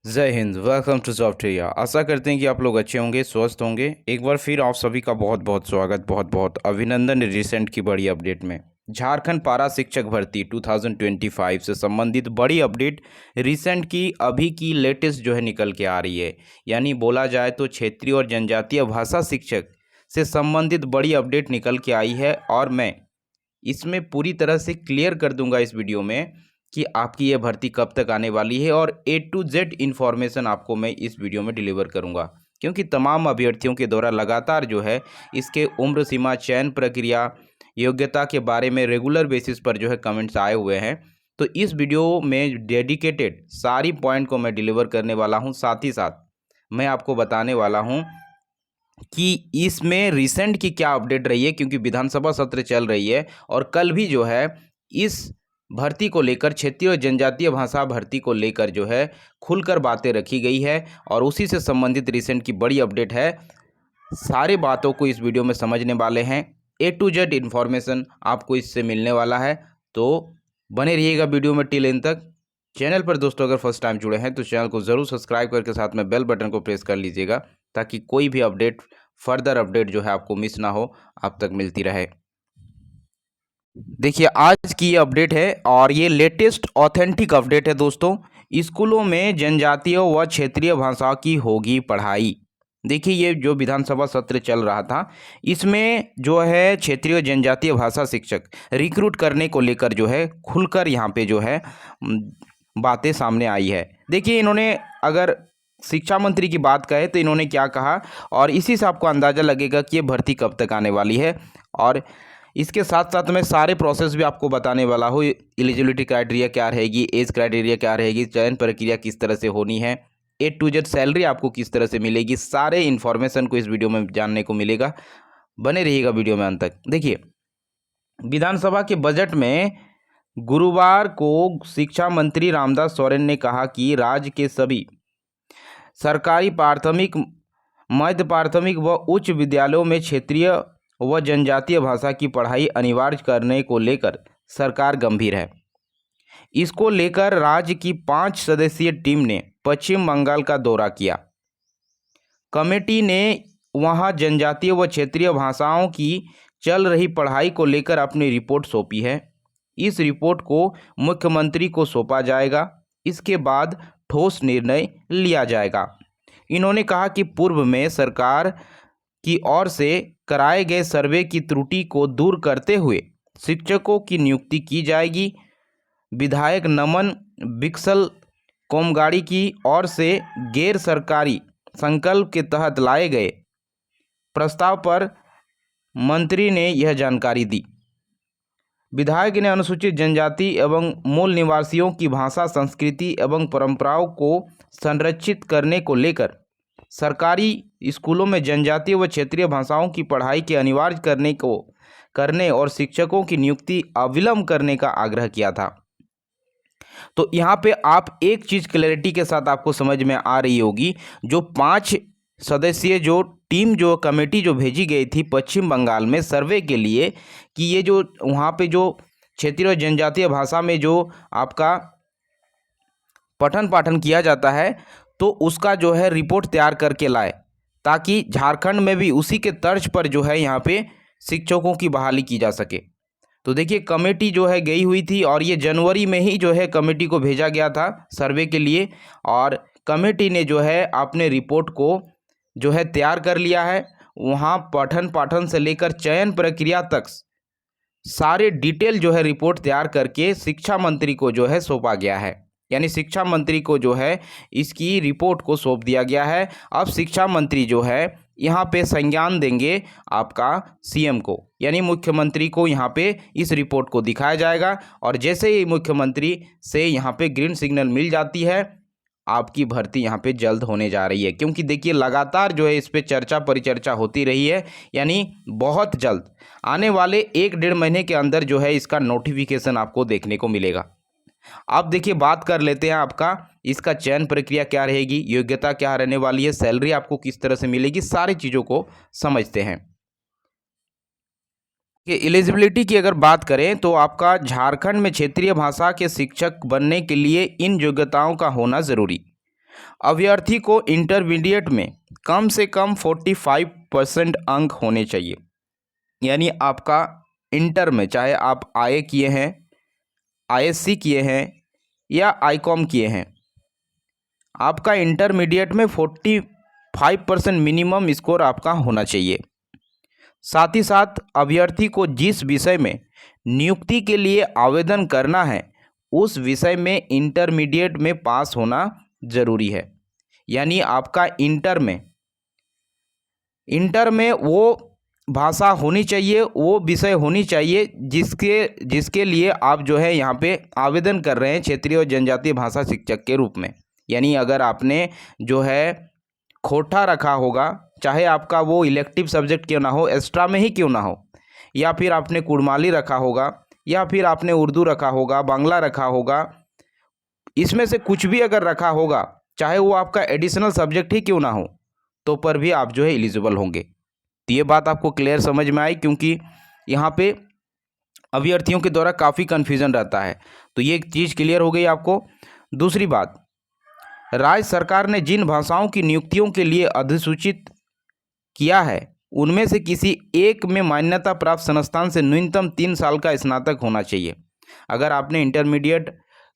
जय हिंद। Welcome to software. आशा करते हैं कि आप लोग अच्छे होंगे, स्वस्थ होंगे। एक बार फिर आप सभी का बहुत बहुत स्वागत, बहुत बहुत अभिनंदन रिसेंट की बड़ी अपडेट में। झारखंड पारा शिक्षक भर्ती 2025 से संबंधित बड़ी अपडेट रिसेंट की अभी की लेटेस्ट जो है निकल के आ रही है। यानी बोला जाए तो क्षेत्रीय और जनजातीय भाषा शिक्षक से संबंधित बड़ी अपडेट निकल के आई है और मैं इसमें पूरी तरह से क्लियर कर दूंगा इस वीडियो में कि आपकी ये भर्ती कब तक आने वाली है और A to Z इन्फॉर्मेशन आपको मैं इस वीडियो में डिलीवर करूंगा। क्योंकि तमाम अभ्यर्थियों के द्वारा लगातार जो है इसके उम्र सीमा, चयन प्रक्रिया, योग्यता के बारे में रेगुलर बेसिस पर जो है कमेंट्स आए हुए हैं। तो इस वीडियो में डेडिकेटेड सारी पॉइंट को मैं डिलीवर करने वाला हूँ। साथ ही साथ मैं आपको बताने वाला हूँ कि इसमें रिसेंट की क्या अपडेट रही है, क्योंकि विधानसभा सत्र चल रही है और कल भी जो है इस भर्ती को लेकर, क्षेत्रीय और जनजातीय भाषा भर्ती को लेकर जो है खुलकर बातें रखी गई है और उसी से संबंधित रिसेंट की बड़ी अपडेट है। सारे बातों को इस वीडियो में समझने वाले हैं। A to Z इन्फॉर्मेशन आपको इससे मिलने वाला है, तो बने रहिएगा वीडियो में टिल एंड तक। चैनल पर दोस्तों अगर फर्स्ट टाइम जुड़े हैं तो चैनल को ज़रूर सब्सक्राइब करके साथ में बेल बटन को प्रेस कर लीजिएगा, ताकि कोई भी अपडेट, फर्दर अपडेट जो है आपको मिस ना हो, आप तक मिलती रहे। देखिए, आज की ये अपडेट है और ये लेटेस्ट ऑथेंटिक अपडेट है दोस्तों। स्कूलों में जनजातीय व क्षेत्रीय भाषा की होगी पढ़ाई। देखिए, ये जो विधानसभा सत्र चल रहा था, इसमें जो है क्षेत्रीय जनजातीय भाषा शिक्षक रिक्रूट करने को लेकर जो है खुलकर यहाँ पे जो है बातें सामने आई है। देखिए, इन्होंने अगर शिक्षा मंत्री की बात करें तो इन्होंने क्या कहा, और इसी से आपको अंदाज़ा लगेगा कि ये भर्ती कब तक आने वाली है। और इसके साथ साथ मैं सारे प्रोसेस भी आपको बताने वाला हूँ। एलिजिबिलिटी क्राइटेरिया क्या रहेगी, एज क्राइटेरिया क्या रहेगी, चयन प्रक्रिया किस तरह से होनी है, A to Z सैलरी आपको किस तरह से मिलेगी, सारे इन्फॉर्मेशन को इस वीडियो में जानने को मिलेगा। बने रहिएगा वीडियो में अंत तक। देखिए, विधानसभा के बजट में गुरुवार को शिक्षा मंत्री रामदास सोरेन ने कहा कि राज्य के सभी सरकारी प्राथमिक, मध्य प्राथमिक व उच्च विद्यालयों में क्षेत्रीय व जनजातीय भाषा की पढ़ाई अनिवार्य करने को लेकर सरकार गंभीर है। इसको लेकर राज्य की 5 सदस्यीय टीम ने पश्चिम बंगाल का दौरा किया। कमेटी ने वहां जनजातीय व क्षेत्रीय भाषाओं की चल रही पढ़ाई को लेकर अपनी रिपोर्ट सौंपी है। इस रिपोर्ट को मुख्यमंत्री को सौंपा जाएगा। इसके बाद ठोस निर्णय लिया जाएगा। इन्होंने कहा कि पूर्व में सरकार की ओर से कराए गए सर्वे की त्रुटि को दूर करते हुए शिक्षकों की नियुक्ति की जाएगी। विधायक नमन बिक्सल कोमगाड़ी की ओर से गैर सरकारी संकल्प के तहत लाए गए प्रस्ताव पर मंत्री ने यह जानकारी दी। विधायक ने अनुसूचित जनजाति एवं मूल निवासियों की भाषा, संस्कृति एवं परंपराओं को संरक्षित करने को लेकर सरकारी स्कूलों में जनजातीय व क्षेत्रीय भाषाओं की पढ़ाई के अनिवार्य करने और शिक्षकों की नियुक्ति अविलंब करने का आग्रह किया था। तो यहाँ पे आप एक चीज़ क्लैरिटी के साथ आपको समझ में आ रही होगी, जो 5 सदस्यीय जो टीम, जो कमेटी जो भेजी गई थी पश्चिम बंगाल में सर्वे के लिए, कि ये जो वहाँ पे जो क्षेत्रीय और जनजातीय भाषा में जो आपका पठन पाठन किया जाता है, तो उसका जो है रिपोर्ट तैयार करके लाए, ताकि झारखंड में भी उसी के तर्ज पर जो है यहाँ पे शिक्षकों की बहाली की जा सके। तो देखिए, कमेटी जो है गई हुई थी और ये जनवरी में ही जो है कमेटी को भेजा गया था सर्वे के लिए, और कमेटी ने जो है अपने रिपोर्ट को जो है तैयार कर लिया है। वहाँ पठन पाठन से लेकर चयन प्रक्रिया तक सारे डिटेल जो है रिपोर्ट तैयार करके शिक्षा मंत्री को जो है सौंपा गया है। यानी शिक्षा मंत्री को जो है इसकी रिपोर्ट को सौंप दिया गया है। अब शिक्षा मंत्री जो है यहाँ पे संज्ञान देंगे आपका सीएम को, यानी मुख्यमंत्री को यहाँ पे इस रिपोर्ट को दिखाया जाएगा। और जैसे ही मुख्यमंत्री से यहाँ पे ग्रीन सिग्नल मिल जाती है, आपकी भर्ती यहाँ पे जल्द होने जा रही है। क्योंकि देखिए, लगातार जो है इस पे चर्चा परिचर्चा होती रही है। यानी बहुत जल्द आने वाले 1-1.5 महीने के अंदर जो है इसका नोटिफिकेशन आपको देखने को मिलेगा। अब देखिए, बात कर लेते हैं आपका इसका चयन प्रक्रिया क्या रहेगी, योग्यता क्या रहने वाली है, सैलरी आपको किस तरह से मिलेगी, सारी चीज़ों को समझते हैं। कि एलिजिबिलिटी की अगर बात करें तो आपका झारखंड में क्षेत्रीय भाषा के शिक्षक बनने के लिए इन योग्यताओं का होना ज़रूरी। अभ्यर्थी को इंटरमीडिएट में कम से कम 45% अंक होने चाहिए। यानी आपका इंटर में, चाहे आप आईए किए हैं, आईएससी किए हैं या आईकॉम किए हैं, आपका इंटरमीडिएट में 45% मिनिमम स्कोर आपका होना चाहिए। साथ ही साथ अभ्यर्थी को जिस विषय में नियुक्ति के लिए आवेदन करना है उस विषय में इंटरमीडिएट में पास होना ज़रूरी है। यानी आपका इंटर में वो भाषा होनी चाहिए, वो विषय होनी चाहिए जिसके लिए आप जो है यहाँ पे आवेदन कर रहे हैं क्षेत्रीय और जनजातीय भाषा शिक्षक के रूप में। यानी अगर आपने जो है खोटा रखा होगा, चाहे आपका वो इलेक्टिव सब्जेक्ट क्यों ना हो, एक्स्ट्रा में ही क्यों ना हो, या फिर आपने कुड़माली रखा होगा, या फिर आपने उर्दू रखा होगा, बांग्ला रखा होगा, इसमें से कुछ भी अगर रखा होगा, चाहे वो आपका एडिशनल सब्जेक्ट ही क्यों ना हो, तो पर भी आप जो है एलिजिबल होंगे। तो ये बात आपको क्लियर समझ में आई, क्योंकि यहाँ पे अभ्यर्थियों के द्वारा काफ़ी कन्फ्यूज़न रहता है। तो ये चीज़ क्लियर हो गई आपको। दूसरी बात, राज्य सरकार ने जिन भाषाओं की नियुक्तियों के लिए अधिसूचित किया है उनमें से किसी एक में मान्यता प्राप्त संस्थान से न्यूनतम 3 साल का स्नातक होना चाहिए। अगर आपने इंटरमीडिएट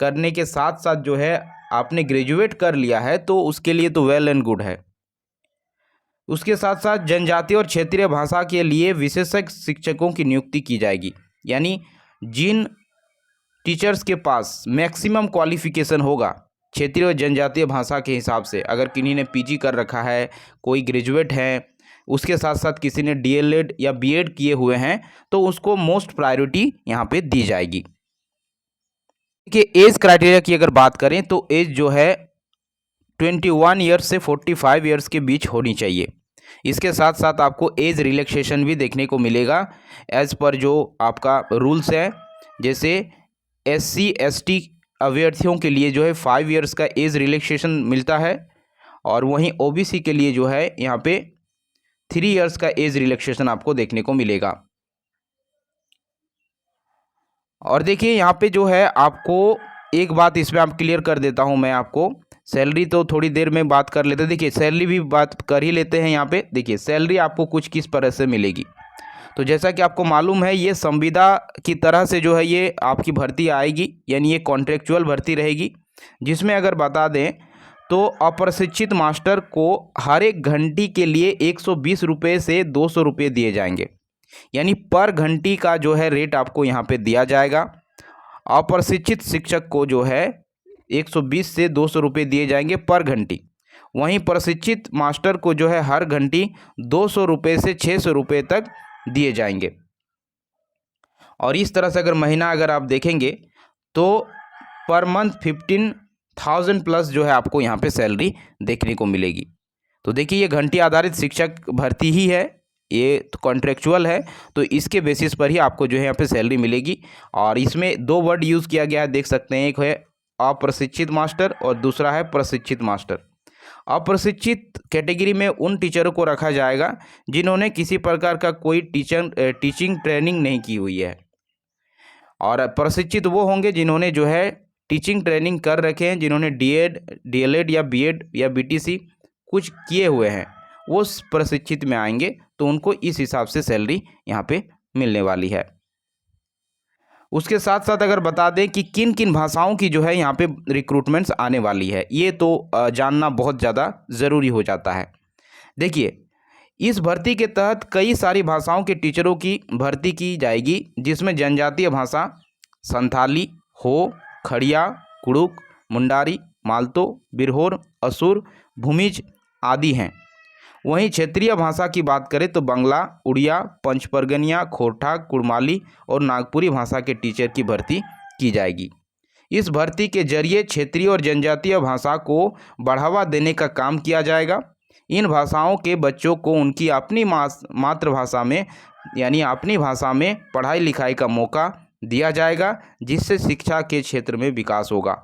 करने के साथ साथ जो है आपने ग्रेजुएट कर लिया है तो उसके लिए तो वेल एंड गुड है। उसके साथ साथ जनजातीय और क्षेत्रीय भाषा के लिए विशेषज्ञ शिक्षकों की नियुक्ति की जाएगी। यानी जिन टीचर्स के पास मैक्सिमम क्वालिफिकेशन होगा क्षेत्रीय और जनजातीय भाषा के हिसाब से, अगर किन्हीं ने पीजी कर रखा है, कोई ग्रेजुएट है, उसके साथ साथ किसी ने डीएलएड या बीएड किए हुए हैं, तो उसको मोस्ट प्रायोरिटी यहाँ पे दी जाएगी। देखिए एज क्राइटेरिया की अगर बात करें तो एज जो है 21 ईयर्स से 45 ईयर्स के बीच होनी चाहिए। इसके साथ साथ आपको एज रिलैक्सेशन भी देखने को मिलेगा एज पर जो आपका रूल्स है। जैसे एससी एसटी अभ्यर्थियों के लिए जो है 5 ईयर्स का एज रिलैक्सेशन मिलता है, और वहीं ओबीसी के लिए जो है यहाँ पे 3 ईयर्स का एज रिलैक्सेशन आपको देखने को मिलेगा। और देखिए यहाँ पे जो है आपको एक बात इसमें आप क्लियर कर देता हूँ मैं आपको, सैलरी तो थोड़ी देर में बात कर लेते हैं। देखिए सैलरी भी बात कर ही लेते हैं यहाँ पे। देखिए सैलरी आपको कुछ किस तरह से मिलेगी, तो जैसा कि आपको मालूम है ये संविदा की तरह से जो है ये आपकी भर्ती आएगी, यानी ये कॉन्ट्रेक्चुअल भर्ती रहेगी, जिसमें अगर बता दें तो अप्रशिक्षित मास्टर को हर एक घंटी के लिए 120 रुपये से 200 रुपये दिए जाएंगे। यानी पर घंटी का जो है रेट आपको यहाँ पे दिया जाएगा। अप्रशिक्षित शिक्षक को जो है 120 से 200 रुपये दिए जाएंगे पर घंटी। वहीं प्रशिक्षित मास्टर को जो है हर घंटी 200 रुपये से 600 रुपये तक दिए जाएंगे। और इस तरह से अगर महीना अगर आप देखेंगे तो पर मंथ 15,000 प्लस जो है आपको यहाँ पे सैलरी देखने को मिलेगी। तो देखिए ये घंटी आधारित शिक्षक भर्ती ही है, ये तो कॉन्ट्रेक्चुअल है, तो इसके बेसिस पर ही आपको जो है यहाँ पे सैलरी मिलेगी। और इसमें 2 वर्ड यूज़ किया गया है, देख सकते हैं, एक है अप्रशिक्षित मास्टर और दूसरा है प्रशिक्षित मास्टर। अप्रशिक्षित कैटेगरी में उन टीचरों को रखा जाएगा जिन्होंने किसी प्रकार का कोई टीचिंग ट्रेनिंग नहीं की हुई है, और प्रशिक्षित वो होंगे जिन्होंने जो है टीचिंग ट्रेनिंग कर रखे हैं, जिन्होंने डीएलएड या बीएड या बीटीसी कुछ किए हुए हैं, वो प्रशिक्षित में आएंगे, तो उनको इस हिसाब से सैलरी यहाँ पे मिलने वाली है। उसके साथ साथ अगर बता दें कि किन किन भाषाओं की जो है यहाँ पे रिक्रूटमेंट्स आने वाली है, ये तो जानना बहुत ज़्यादा ज़रूरी हो जाता है। देखिए इस भर्ती के तहत कई सारी भाषाओं के टीचरों की भर्ती की जाएगी, जिसमें जनजातीय भाषा संथाली, हो, खड़िया, कुड़ुक, मुंडारी, मालतो, बिरहोर, असुर, भूमिज आदि हैं। वहीं क्षेत्रीय भाषा की बात करें तो बंगला, उड़िया, पंचपरगनिया, खोरठा, कुड़माली और नागपुरी भाषा के टीचर की भर्ती की जाएगी। इस भर्ती के जरिए क्षेत्रीय और जनजातीय भाषा को बढ़ावा देने का काम किया जाएगा। इन भाषाओं के बच्चों को उनकी अपनी मातृभाषा में यानी अपनी भाषा में पढ़ाई लिखाई का मौका दिया जाएगा, जिससे शिक्षा के क्षेत्र में विकास होगा।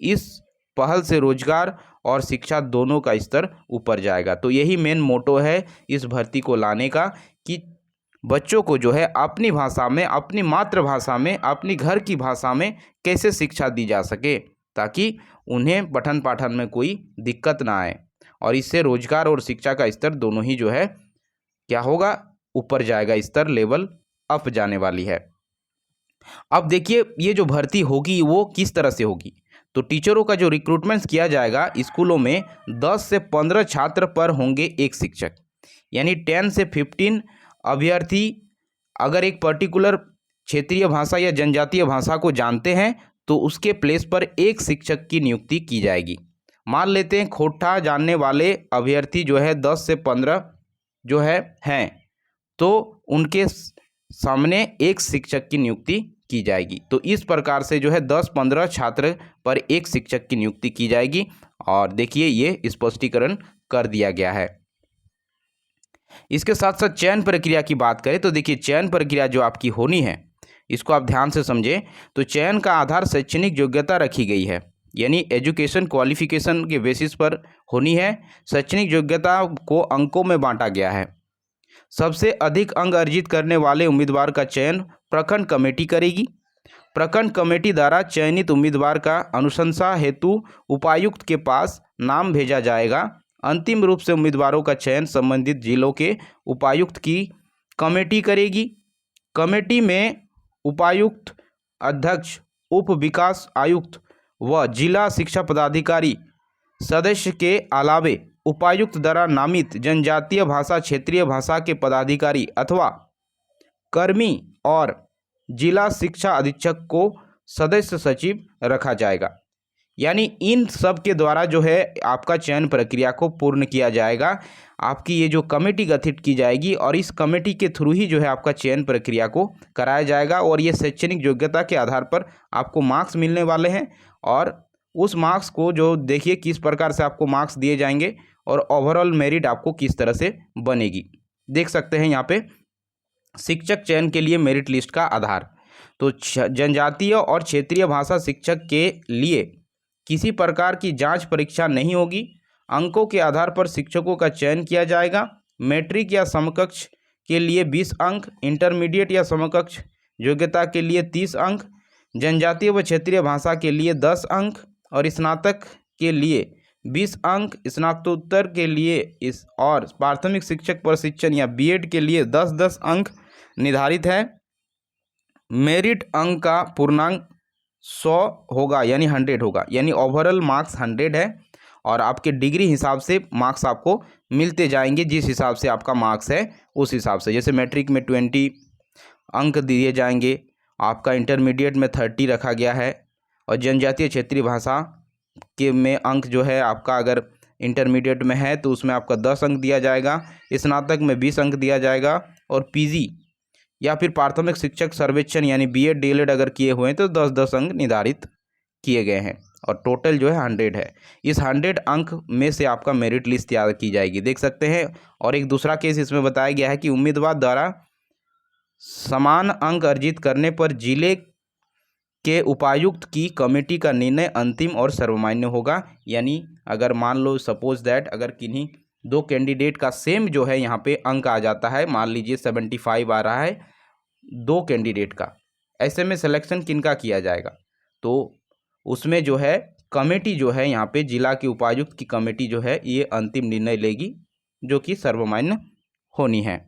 इस पहल से रोजगार और शिक्षा दोनों का स्तर ऊपर जाएगा। तो यही मेन मोटो है इस भर्ती को लाने का, कि बच्चों को जो है अपनी भाषा में, अपनी मातृभाषा में, अपनी घर की भाषा में कैसे शिक्षा दी जा सके। ताकि उन्हें पठन पाठन में कोई दिक्कत ना आए और इससे रोजगार और शिक्षा का स्तर दोनों ही जो है क्या होगा, ऊपर जाएगा, स्तर लेवल अप जाने वाली है। अब देखिए ये जो भर्ती होगी वो किस तरह से होगी। तो टीचरों का जो रिक्रूटमेंट किया जाएगा स्कूलों में 10 से 15 छात्र पर होंगे एक शिक्षक, यानी 10 से 15 अभ्यर्थी अगर एक पर्टिकुलर क्षेत्रीय भाषा या जनजातीय भाषा को जानते हैं तो उसके प्लेस पर एक शिक्षक की नियुक्ति की जाएगी। मान लेते हैं खोटा जानने वाले अभ्यर्थी जो है 10 से 15 जो है हैं, तो उनके सामने एक शिक्षक की नियुक्ति की जाएगी। तो इस प्रकार से जो है 10-15 छात्र पर एक शिक्षक की नियुक्ति की जाएगी। और देखिए ये स्पष्टीकरण कर दिया गया है। इसके साथ साथ चयन प्रक्रिया की बात करें तो देखिए चयन प्रक्रिया जो आपकी होनी है इसको आप ध्यान से समझें। तो चयन का आधार शैक्षणिक योग्यता रखी गई है, यानी एजुकेशन क्वालिफिकेशन के बेसिस पर होनी है। शैक्षणिक योग्यता को अंकों में बांटा गया है। सबसे अधिक अंक अर्जित करने वाले उम्मीदवार का चयन प्रखंड कमेटी करेगी। प्रखंड कमेटी द्वारा चयनित उम्मीदवार का अनुशंसा हेतु उपायुक्त के पास नाम भेजा जाएगा। अंतिम रूप से उम्मीदवारों का चयन संबंधित जिलों के उपायुक्त की कमेटी करेगी। कमेटी में उपायुक्त, अध्यक्ष, उप विकास आयुक्त व जिला शिक्षा पदाधिकारी सदस्य के अलावे उपायुक्त द्वारा नामित जनजातीय भाषा क्षेत्रीय भाषा के पदाधिकारी अथवा कर्मी और जिला शिक्षा अधीक्षक को सदस्य सचिव रखा जाएगा। यानी इन सब के द्वारा जो है आपका चयन प्रक्रिया को पूर्ण किया जाएगा। आपकी ये जो कमेटी गठित की जाएगी और इस कमेटी के थ्रू ही जो है आपका चयन प्रक्रिया को कराया जाएगा। और ये शैक्षणिक योग्यता के आधार पर आपको मार्क्स मिलने वाले हैं और उस मार्क्स को जो देखिए किस प्रकार से आपको मार्क्स दिए जाएंगे और ओवरऑल मेरिट आपको किस तरह से बनेगी। देख सकते हैं यहाँ पे शिक्षक चयन के लिए मेरिट लिस्ट का आधार। तो जनजातीय और क्षेत्रीय भाषा शिक्षक के लिए किसी प्रकार की जांच परीक्षा नहीं होगी। अंकों के आधार पर शिक्षकों का चयन किया जाएगा। मैट्रिक या समकक्ष के लिए 20 अंक, इंटरमीडिएट या समकक्ष योग्यता के लिए 30 अंक, जनजातीय व क्षेत्रीय भाषा के लिए 10 अंक और स्नातक के लिए 20 अंक, स्नातकोत्तर के लिए और प्राथमिक शिक्षक प्रशिक्षण या बीएड के लिए 10-10 अंक निर्धारित है। मेरिट अंक का पूर्णांक 100 होगा, यानी 100 होगा, यानी ओवरऑल मार्क्स 100 है और आपके डिग्री हिसाब से मार्क्स आपको मिलते जाएंगे। जिस हिसाब से आपका मार्क्स है उस हिसाब से, जैसे मैट्रिक में 20 अंक दिए जाएंगे, आपका इंटरमीडिएट में 30 रखा गया है और जनजातीय क्षेत्रीय भाषा के में अंक जो है आपका अगर इंटरमीडिएट में है तो उसमें आपका 10 अंक दिया जाएगा, स्नातक में 20 अंक दिया जाएगा और पीजी या फिर प्राथमिक शिक्षक सर्वेक्षण यानी बीएड डीएलएड अगर किए हुए हैं तो 10-10 अंक निर्धारित किए गए हैं और टोटल जो है 100 है। इस 100 अंक में से आपका मेरिट लिस्ट तैयार की जाएगी, देख सकते हैं। और एक दूसरा केस इसमें बताया गया है कि उम्मीदवार द्वारा समान अंक अर्जित करने पर जिले के उपायुक्त की कमेटी का निर्णय अंतिम और सर्वमान्य होगा। यानी अगर मान लो सपोज दैट अगर किन्हीं दो कैंडिडेट का सेम जो है यहाँ पे अंक आ जाता है, मान लीजिए 75 आ रहा है दो कैंडिडेट का, ऐसे में सिलेक्शन किनका किया जाएगा तो उसमें जो है कमेटी जो है यहाँ पे जिला के उपायुक्त की कमेटी जो है ये अंतिम निर्णय लेगी जो कि सर्वमान्य होनी है।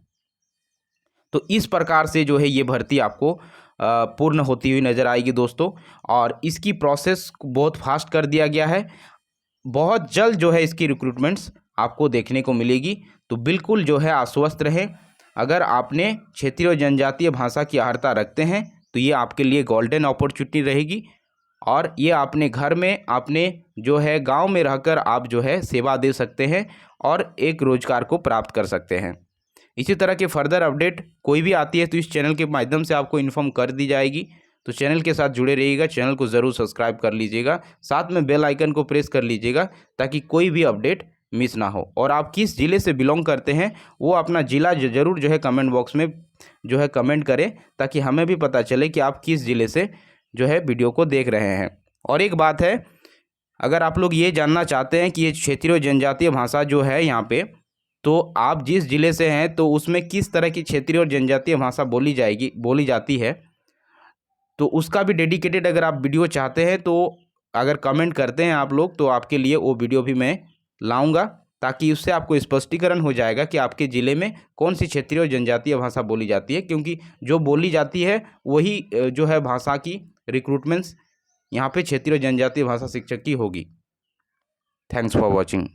तो इस प्रकार से जो है ये भर्ती आपको पूर्ण होती हुई नज़र आएगी दोस्तों। और इसकी प्रोसेस बहुत फास्ट कर दिया गया है, बहुत जल्द जो है इसकी रिक्रूटमेंट्स आपको देखने को मिलेगी। तो बिल्कुल जो है आश्वस्त रहें, अगर आपने क्षेत्रीय और जनजातीय भाषा की अर्हता रखते हैं तो ये आपके लिए गोल्डन अपॉर्चुनिटी रहेगी और ये अपने घर में अपने जो है गांव में रहकर आप जो है सेवा दे सकते हैं और एक रोजगार को प्राप्त कर सकते हैं। इसी तरह के फर्दर अपडेट कोई भी आती है तो इस चैनल के माध्यम से आपको इन्फॉर्म कर दी जाएगी। तो चैनल के साथ जुड़े रहिएगा, चैनल को ज़रूर सब्सक्राइब कर लीजिएगा, साथ में बेल आइकन को प्रेस कर लीजिएगा ताकि कोई भी अपडेट मिस ना हो। और आप किस ज़िले से बिलोंग करते हैं वो अपना ज़िला ज़रूर जो है कमेंट बॉक्स में जो है कमेंट करें ताकि हमें भी पता चले कि आप किस ज़िले से जो है वीडियो को देख रहे हैं। और एक बात है, अगर आप लोग ये जानना चाहते हैं कि ये क्षेत्रीय और जनजातीय भाषा जो है यहाँ पे, तो आप जिस ज़िले से हैं तो उसमें किस तरह की क्षेत्रीय और जनजातीय भाषा बोली जाती है, तो उसका भी डेडिकेटेड अगर आप वीडियो चाहते हैं तो अगर कमेंट करते हैं आप लोग तो आपके लिए वो वीडियो भी मैं लाऊंगा, ताकि उससे आपको स्पष्टीकरण हो जाएगा कि आपके ज़िले में कौन सी क्षेत्रीय और जनजातीय भाषा बोली जाती है, क्योंकि जो बोली जाती है वही जो है भाषा की रिक्रूटमेंट्स यहाँ पे क्षेत्रीय और जनजातीय भाषा शिक्षक की होगी। Thanks for watching.